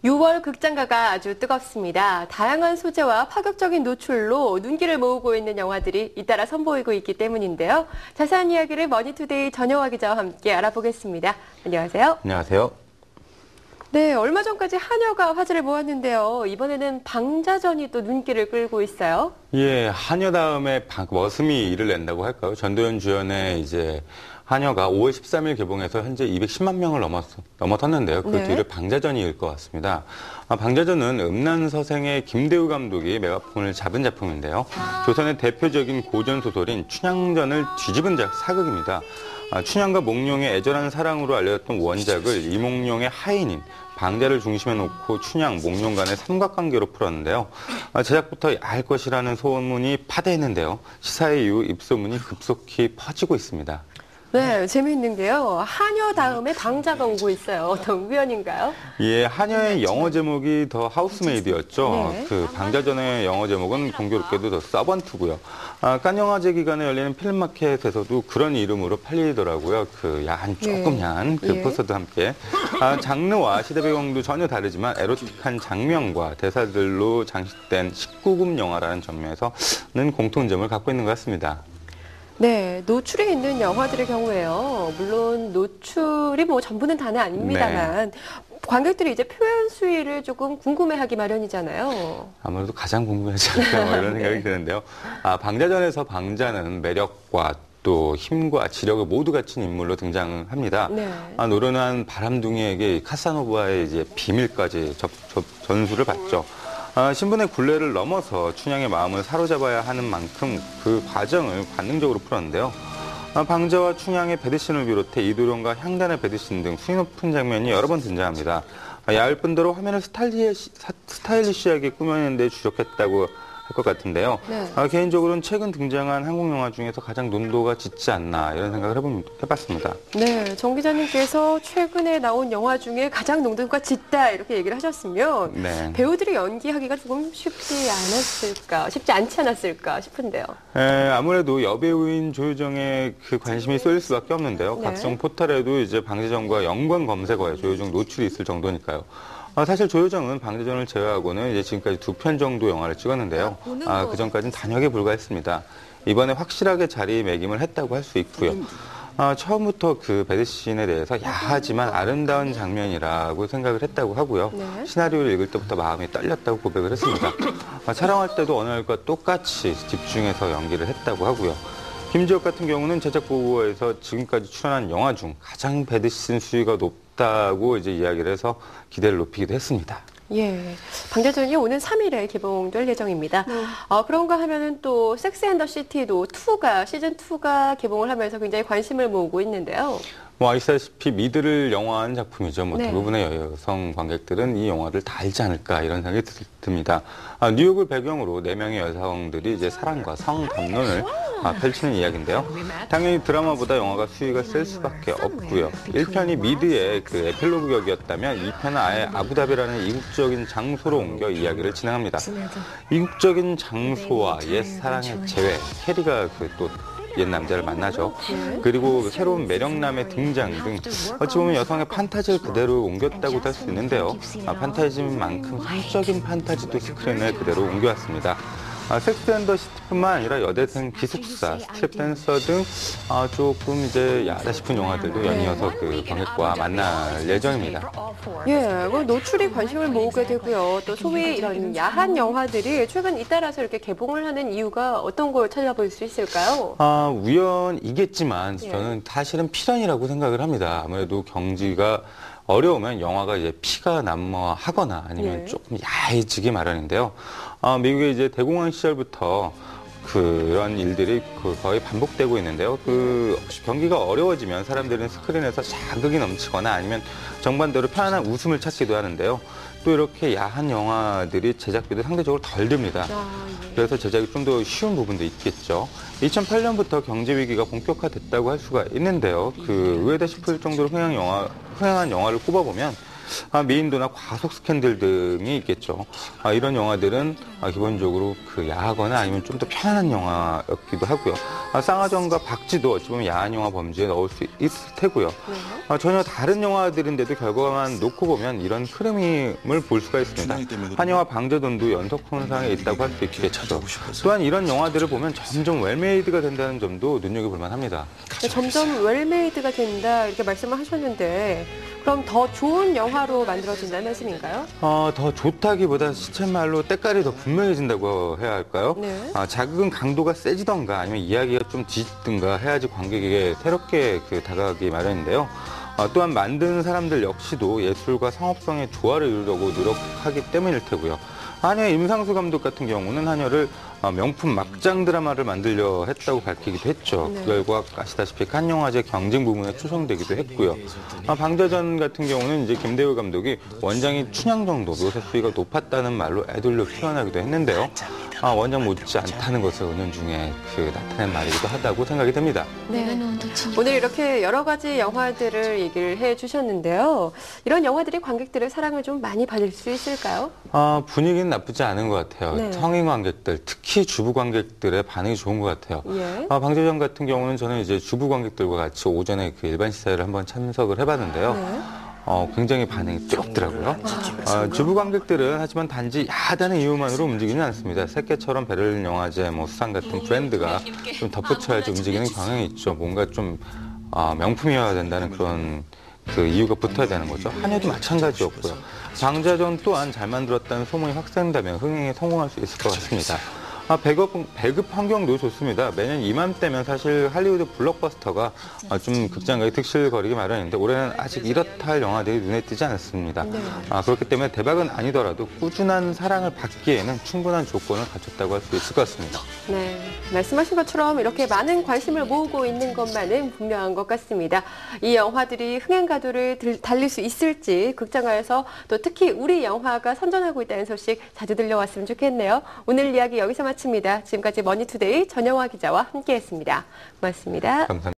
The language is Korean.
6월 극장가가 아주 뜨겁습니다. 다양한 소재와 파격적인 노출로 눈길을 모으고 있는 영화들이 잇따라 선보이고 있기 때문인데요. 자세한 이야기를 머니투데이 전영화 기자와 함께 알아보겠습니다. 안녕하세요. 안녕하세요. 네, 얼마 전까지 한여가 화제를 모았는데요. 이번에는 방자전이 또 눈길을 끌고 있어요. 예, 한여 다음에 머슴이 이를 낸다고 할까요? 전도연 주연의 이제 한여가 5월 13일 개봉해서 현재 210만 명을 넘어섰는데요. 그 뒤를 방자전이 이을 것 같습니다. 방자전은 음란서생의 김대우 감독이 메가폰을 잡은 작품인데요. 조선의 대표적인 고전소설인 춘향전을 뒤집은 사극입니다. 춘향과 몽룡의 애절한 사랑으로 알려졌던 원작을 이몽룡의 하인인 방자를 중심에 놓고 춘향, 몽룡 간의 삼각관계로 풀었는데요. 제작부터 알 것이라는 소문이 파대했는데요. 시사회 이후 입소문이 급속히 퍼지고 있습니다. 네, 재미있는 게요. 한여 다음에 방자가 오고 있어요. 어떤 우연인가요? 예, 한여의 영어 제목이 더 하우스메이드였죠. 네. 그 방자전의 영어 제목은 공교롭게도 더 서번트고요. 칸 영화제 기간에 열리는 필름마켓에서도 그런 이름으로 팔리더라고요. 그 조금 야한 그 포스터도 함께. 장르와 시대 배경도 전혀 다르지만 에로틱한 장면과 대사들로 장식된 19금 영화라는 점에서는 공통점을 갖고 있는 것 같습니다. 네, 노출이 있는 영화들의 경우에요. 물론 노출이 전부는 다는 아닙니다만 관객들이 이제 표현 수위를 조금 궁금해하기 마련이잖아요. 아무래도 가장 궁금하지 않을까 이런 생각이 드는데요. 방자전에서 방자는 매력과 또 힘과 지력을 모두 갖춘 인물로 등장합니다. 네. 노련한 바람둥이에게 카사노바의 이제 비밀까지 전수를 받죠. 신분의 굴레를 넘어서 춘향의 마음을 사로잡아야 하는 만큼 그 과정을 관능적으로 풀었는데요. 방자와 춘향의 배드신을 비롯해 이도령과 향단의 배드신 등 수위 높은 장면이 여러 번 등장합니다. 야할 뿐더러 화면을 스타일리시하게 꾸며내는 데 주력했다고 할 것 같은데요. 네. 개인적으로는 최근 등장한 한국 영화 중에서 가장 논도가 짙지 않나 이런 생각을 해봤습니다. 네, 정 기자님께서 최근에 나온 영화 중에 가장 농도가 짙다 이렇게 얘기를 하셨으면 네. 배우들이 연기하기가 조금 쉽지 않지 않았을까 싶은데요. 아무래도 여배우인 조효정의 그 관심이 쏠릴 수밖에 없는데요. 네. 각종 포털에도 이제 방자전과 연관 검색어에 조효정 노출이 있을 정도니까요. 사실 조효정은 방자전을 제외하고는 이제 지금까지 2편 정도 영화를 찍었는데요. 그 전까지는 단역에 불과했습니다. 이번에 확실하게 자리매김을 했다고 할 수 있고요. 처음부터 그 배드신에 대해서 야하지만 아름다운 장면이라고 생각을 했다고 하고요. 네. 시나리오를 읽을 때부터 마음이 떨렸다고 고백을 했습니다. 촬영할 때도 어느 날과 똑같이 집중해서 연기를 했다고 하고요. 김지혁 같은 경우는 제작 보고에서 지금까지 출연한 영화 중 가장 배드신 수위가 높다고 이제 이야기를 해서 기대를 높이기도 했습니다. 예, 방자전이 오는 3일에 개봉될 예정입니다. 그런가 하면은 또 섹스 앤 더 시티도 시즌 2가 개봉을 하면서 굉장히 관심을 모으고 있는데요. 아시다시피 미드를 영화한 작품이죠. 네. 대부분의 여성 관객들은 이 영화를 다 알지 않을까 이런 생각이 듭니다. 뉴욕을 배경으로 4명의 여성들이 이제 사랑과 성 담론을 펼치는 이야기인데요. 당연히 드라마보다 영화가 수위가 셀 수밖에 없고요. 1편이 미드의 그 에필로그 격이었다면 2편은 아예 아부다비라는 이국적인 장소로 옮겨 이야기를 진행합니다. 이국적인 장소와 옛 사랑의 재회, 캐리가 또 옛 남자를 만나죠. 그리고 새로운 매력남의 등장 등 어찌 보면 여성의 판타지를 그대로 옮겼다고 할 수 있는데요. 판타지인 만큼 성적인 판타지도 스크린에 그대로 옮겨왔습니다. 섹스 앤 더 시티뿐만 아니라 여대생 기숙사, 스트립 댄서 등 조금 이제 야하다 싶은 영화들도 연이어서 그 관객과 만날 예정입니다. 예, 노출이 관심을 모으게 되고요. 또 소위 이런 야한 영화들이 최근 잇따라서 이렇게 개봉을 하는 이유가 어떤 걸 찾아볼 수 있을까요? 우연이겠지만 저는 사실은 필연이라고 생각을 합니다. 아무래도 경기가 어려우면 영화가 이제 피가 난무하거나 아니면 조금 야해지기 마련인데요. 미국의 이제 대공황 시절부터 그런 일들이 거의 반복되고 있는데요. 경기가 어려워지면 사람들은 스크린에서 자극이 넘치거나 아니면 정반대로 편안한 웃음을 찾기도 하는데요. 또 이렇게 야한 영화들이 제작비도 상대적으로 덜 듭니다. 그래서 제작이 좀 더 쉬운 부분도 있겠죠. 2008년부터 경제 위기가 본격화됐다고 할 수가 있는데요. 의외다 싶을 정도로 흥행한 영화를 꼽아보면 미인도나 과속 스캔들 등이 있겠죠. 이런 영화들은 기본적으로 그 야하거나 아니면 좀 더 편안한 영화였기도 하고요. 쌍화정과 박쥐도 어찌 보면 야한 영화 범주에 넣을 수 있을 테고요. 전혀 다른 영화들인데도 결과만 놓고 보면 이런 흐름을 볼 수가 있습니다. 한여와 방자돈도 연속 손상에 있다고 할 수 있겠죠. 또한 이런 영화들을 보면 점점 웰메이드가 된다는 점도 눈여겨볼 만합니다. 점점 웰메이드가 된다 이렇게 말씀을 하셨는데 그럼 더 좋은 영화로 만들어진다는 말씀인가요? 더 좋다기보다 시쳇말로 때깔이 더 분명해진다고 해야 할까요? 네. 자극은 강도가 세지던가 아니면 이야기가 좀 뒤집든가 해야지 관객에게 새롭게 다가가기 마련인데요. 또한 만드는 사람들 역시도 예술과 상업성의 조화를 이루려고 노력하기 때문일 테고요. 한여의 임상수 감독 같은 경우는 한여를 명품 막장 드라마를 만들려 했다고 밝히기도 했죠. 네. 그 결과 아시다시피 칸영화제 경쟁 부문에 초청되기도 했고요. 방자전 같은 경우는 이제 김대우 감독이 원장이 춘향 정도 묘사 수위가 높았다는 말로 애들로 표현하기도 했는데요. 원장 못지 않다는 것을 은연중에 나타낸 말이기도 하다고 생각이 됩니다. 네. 오늘 이렇게 여러 가지 영화들을 얘기를 해주셨는데요. 이런 영화들이 관객들의 사랑을 좀 많이 받을 수 있을까요? 분위기는 나쁘지 않은 것 같아요. 네. 성인 관객들, 특히 주부 관객들의 반응이 좋은 것 같아요. 예. 방자전 같은 경우는 저는 이제 주부 관객들과 같이 오전에 그 일반 시사회를 한번 참석을 해봤는데요. 네. 굉장히 반응이 뜨겁더라고요. 주부 관객들은 하지만 단지 야하다는 이유만으로 움직이지는 않습니다. 새끼처럼 베를린 영화제 수상 같은 브랜드가 좀 덧붙여야지 움직이는 경향이 있죠. 뭔가 좀 명품이어야 된다는 그런 그 이유가 붙어야 되는 거죠. 한여도 마찬가지였고요. 방자전 또한 잘 만들었다는 소문이 확산된다면 흥행에 성공할 수 있을 것 같습니다. 배급 환경도 좋습니다. 매년 이맘때면 사실 할리우드 블록버스터가 좀 극장가에 득실거리기 마련인데 올해는 아직 이렇다 할 영화들이 눈에 띄지 않습니다. 네. 그렇기 때문에 대박은 아니더라도 꾸준한 사랑을 받기에는 충분한 조건을 갖췄다고 할 수 있을 것 같습니다. 네, 말씀하신 것처럼 이렇게 많은 관심을 모으고 있는 것만은 분명한 것 같습니다. 이 영화들이 흥행 가도를 달릴 수 있을지 극장가에서 또 특히 우리 영화가 선전하고 있다는 소식 자주 들려왔으면 좋겠네요. 오늘 이야기 여기서 마칩니다. 지금까지 머니투데이 전영화 기자와 함께했습니다. 고맙습니다. 감사합니다.